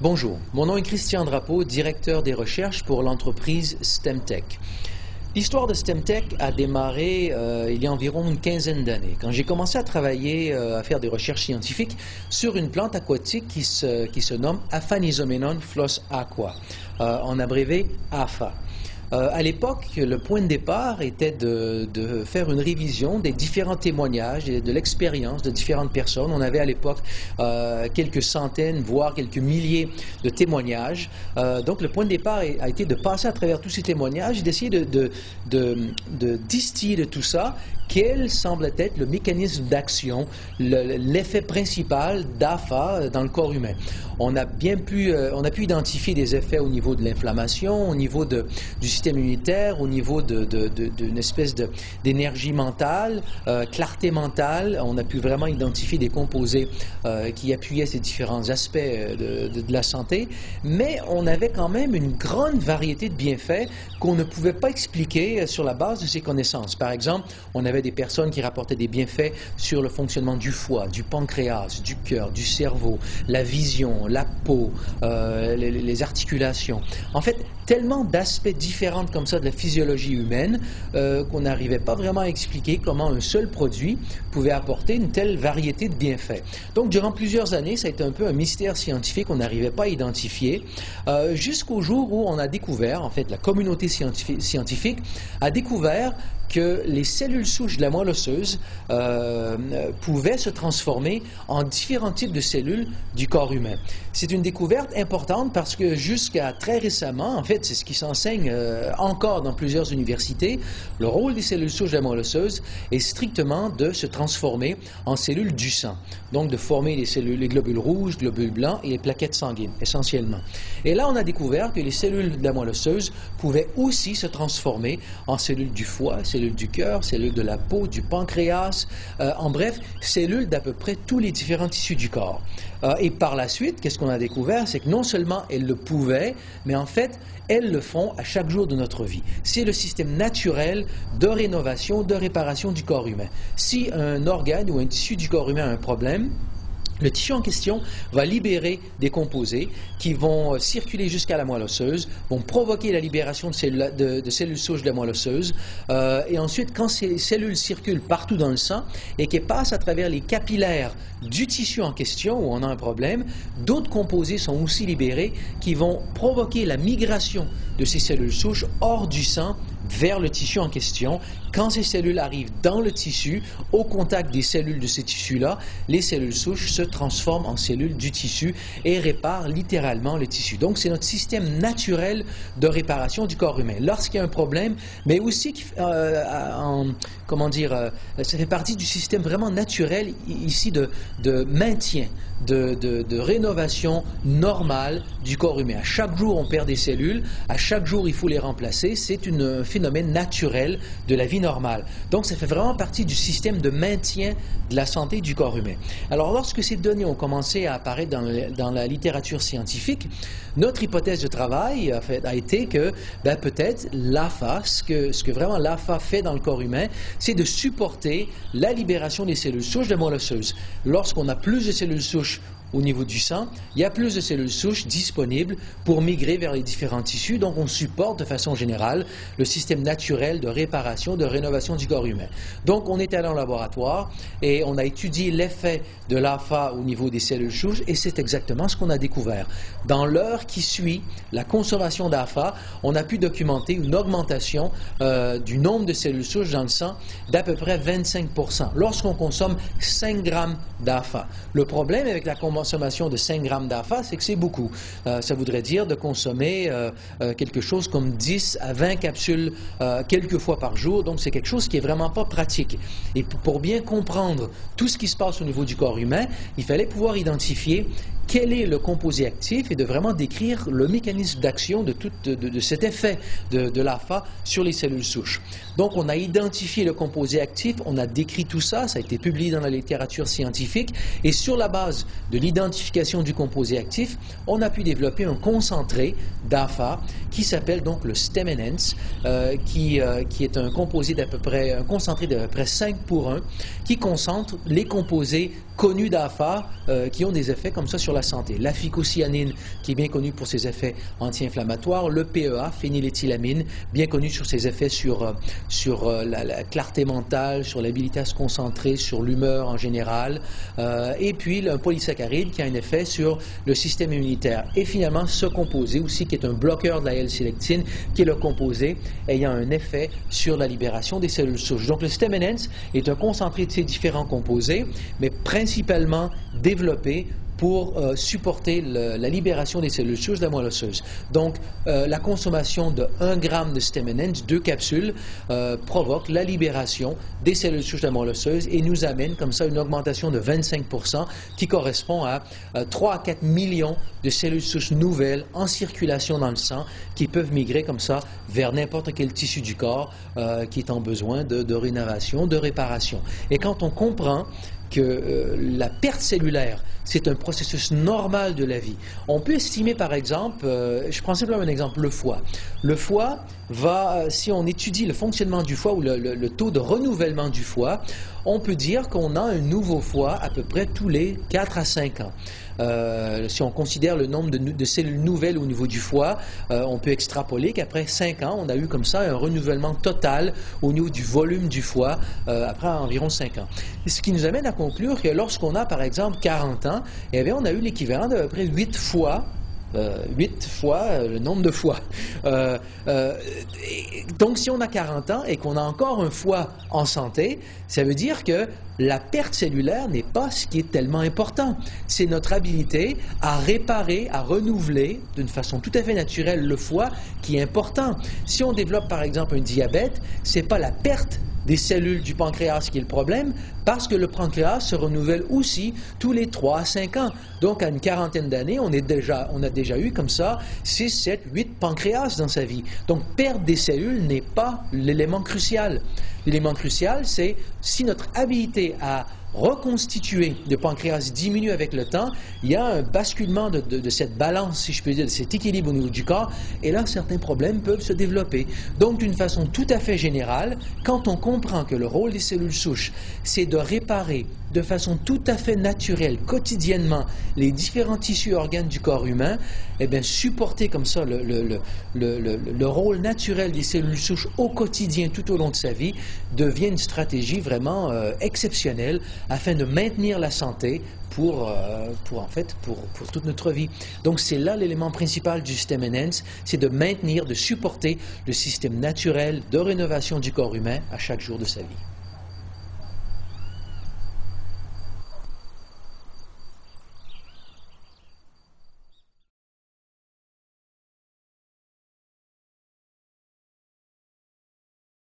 Bonjour, mon nom est Christian Drapeau, directeur des recherches pour l'entreprise STEMtech. L'histoire de STEMtech a démarré il y a environ une quinzaine d'années, quand j'ai commencé à travailler, à faire des recherches scientifiques sur une plante aquatique qui se nomme Aphanizomenon floss aqua, en abrévé APHA. À l'époque, le point de départ était de faire une révision des différents témoignages et de l'expérience de différentes personnes. On avait à l'époque quelques centaines, voire quelques milliers de témoignages. Donc le point de départ a été de passer à travers tous ces témoignages et d'essayer de distiller de tout ça quel semble être le mécanisme d'action, l'effet principal d'APHA dans le corps humain. On a pu identifier des effets au niveau de l'inflammation, au niveau du système immunitaire, au niveau d'une espèce d'énergie mentale, clarté mentale. On a pu vraiment identifier des composés qui appuyaient ces différents aspects de la santé, mais on avait quand même une grande variété de bienfaits qu'on ne pouvait pas expliquer sur la base de ces connaissances. Par exemple, on avait des personnes qui rapportaient des bienfaits sur le fonctionnement du foie, du pancréas, du cœur, du cerveau, la vision, la peau, les articulations. En fait, tellement d'aspects différents comme ça de la physiologie humaine qu'on n'arrivait pas vraiment à expliquer comment un seul produit pouvait apporter une telle variété de bienfaits. Donc, durant plusieurs années, ça a été un peu un mystère scientifique qu'on n'arrivait pas à identifier, jusqu'au jour où on a découvert, en fait, la communauté scientifique a découvert que les cellules souches de la moelle osseuse pouvaient se transformer en différents types de cellules du corps humain. C'est une découverte importante parce que jusqu'à très récemment, en fait, c'est ce qui s'enseigne encore dans plusieurs universités, le rôle des cellules souches de la moelle osseuse est strictement de se transformer en cellules du sang. Donc de former les globules rouges, globules blancs et les plaquettes sanguines, essentiellement. Et là, on a découvert que les cellules de la moelle osseuse pouvaient aussi se transformer en cellules du foie, cellules du cœur, cellules de la peau, du pancréas, en bref, cellules d'à peu près tous les différents tissus du corps. Et par la suite, qu'est-ce qu'on a découvert? C'est que non seulement elles le pouvaient, mais en fait, elles le font à chaque jour de notre vie. C'est le système naturel de rénovation, de réparation du corps humain. Si un organe ou un tissu du corps humain a un problème, le tissu en question va libérer des composés qui vont circuler jusqu'à la moelle osseuse, vont provoquer la libération de cellules souches de la moelle osseuse, et ensuite, quand ces cellules circulent partout dans le sang et qu'elles passent à travers les capillaires du tissu en question où on a un problème, d'autres composés sont aussi libérés qui vont provoquer la migration de ces cellules souches hors du sang vers le tissu en question. Quand ces cellules arrivent dans le tissu, au contact des cellules de ces tissus-là, les cellules souches se transforment en cellules du tissu et réparent littéralement le tissu. Donc, c'est notre système naturel de réparation du corps humain. Lorsqu'il y a un problème, mais aussi, ça fait partie du système vraiment naturel ici de maintien, de rénovation normale du corps humain. À chaque jour, on perd des cellules. À chaque jour, il faut les remplacer. C'est un phénomène naturel de la vie normale. Donc, ça fait vraiment partie du système de maintien de la santé du corps humain. Alors, lorsque ces données ont commencé à apparaître dans la littérature scientifique, notre hypothèse de travail a été que peut-être l'APHA, ce que vraiment l'APHA fait dans le corps humain, c'est de supporter la libération des cellules souches de la moelle osseuse. Lorsqu'on a plus de cellules souches au niveau du sang, il y a plus de cellules souches disponibles pour migrer vers les différents tissus. Donc, on supporte de façon générale le système naturel de réparation, de rénovation du corps humain. Donc, on est allé en laboratoire et on a étudié l'effet de l'APHA au niveau des cellules souches et c'est exactement ce qu'on a découvert. Dans l'heure qui suit la consommation d'APHA, on a pu documenter une augmentation du nombre de cellules souches dans le sang d'à peu près 25% lorsqu'on consomme 5 grammes d'APHA. Le problème avec la consommation de 5 grammes d'APHA, c'est que c'est beaucoup. Ça voudrait dire de consommer quelque chose comme 10 à 20 capsules quelques fois par jour. Donc, c'est quelque chose qui n'est vraiment pas pratique. Et pour bien comprendre tout ce qui se passe au niveau du corps humain, il fallait pouvoir identifier quel est le composé actif et de vraiment décrire le mécanisme d'action de cet effet de l'APHA sur les cellules souches. Donc, on a identifié le composé actif, on a décrit tout ça, ça a été publié dans la littérature scientifique, et sur la base de l'identification du composé actif, on a pu développer un concentré d'APHA qui s'appelle donc le STEMenhance, qui est un composé un concentré d'à peu près 5 pour 1, qui concentre les composés connus d'AFA qui ont des effets comme ça sur la santé. La phycocyanine, qui est bien connue pour ses effets anti-inflammatoires. Le PEA, phényléthylamine, bien connu sur ses effets sur la clarté mentale, sur l'habilité à se concentrer, sur l'humeur en général. Et puis, un polysaccharide qui a un effet sur le système immunitaire. Et finalement, ce composé aussi, qui est un bloqueur de la L-sélectine, qui est le composé ayant un effet sur la libération des cellules souches. Donc, le Stem Enhance est un concentré de ces différents composés, mais principalement développé pour supporter la libération des cellules souches de la moelle osseuse. Donc, la consommation de 1 g de Stem Enhance, 2 capsules, provoque la libération des cellules souches de la moelle osseuse et nous amène comme ça une augmentation de 25% qui correspond à 3 à 4 millions de cellules souches nouvelles en circulation dans le sang qui peuvent migrer comme ça vers n'importe quel tissu du corps qui est en besoin de rénovation, de réparation. Et quand on comprend que la perte cellulaire, c'est un processus normal de la vie. On peut estimer, par exemple, je prends simplement un exemple, le foie. Le foie va, si on étudie le fonctionnement du foie ou le taux de renouvellement du foie, on peut dire qu'on a un nouveau foie à peu près tous les 4 à 5 ans. Si on considère le nombre de cellules nouvelles au niveau du foie, on peut extrapoler qu'après 5 ans, on a eu comme ça un renouvellement total au niveau du volume du foie après environ 5 ans. Ce qui nous amène à conclure que lorsqu'on a par exemple 40 ans, eh bien, on a eu l'équivalent d'à peu près 8 fois le nombre de foie. Donc, si on a 40 ans et qu'on a encore un foie en santé, ça veut dire que la perte cellulaire n'est pas ce qui est tellement important. C'est notre habilité à réparer, à renouveler d'une façon tout à fait naturelle le foie qui est important. Si on développe par exemple un diabète, ce n'est pas la perte des cellules du pancréas qui est le problème, parce que le pancréas se renouvelle aussi tous les 3 à 5 ans. Donc, à une quarantaine d'années, on a déjà eu comme ça 6, 7, 8 pancréas dans sa vie. Donc, perdre des cellules n'est pas l'élément crucial. L'élément crucial, c'est si notre habilité à reconstituer le pancréas diminue avec le temps, il y a un basculement de cette balance, si je peux dire, de cet équilibre au niveau du corps, et là, certains problèmes peuvent se développer. Donc, d'une façon tout à fait générale, quand on comprend que le rôle des cellules souches, c'est de réparer de façon tout à fait naturelle, quotidiennement, les différents tissus et organes du corps humain, eh bien, supporter comme ça le rôle naturel des cellules souches au quotidien, tout au long de sa vie, devient une stratégie vraiment exceptionnelle afin de maintenir la santé pour toute notre vie. Donc, c'est là l'élément principal du Stem Enhance, c'est de maintenir, de supporter le système naturel de rénovation du corps humain à chaque jour de sa vie.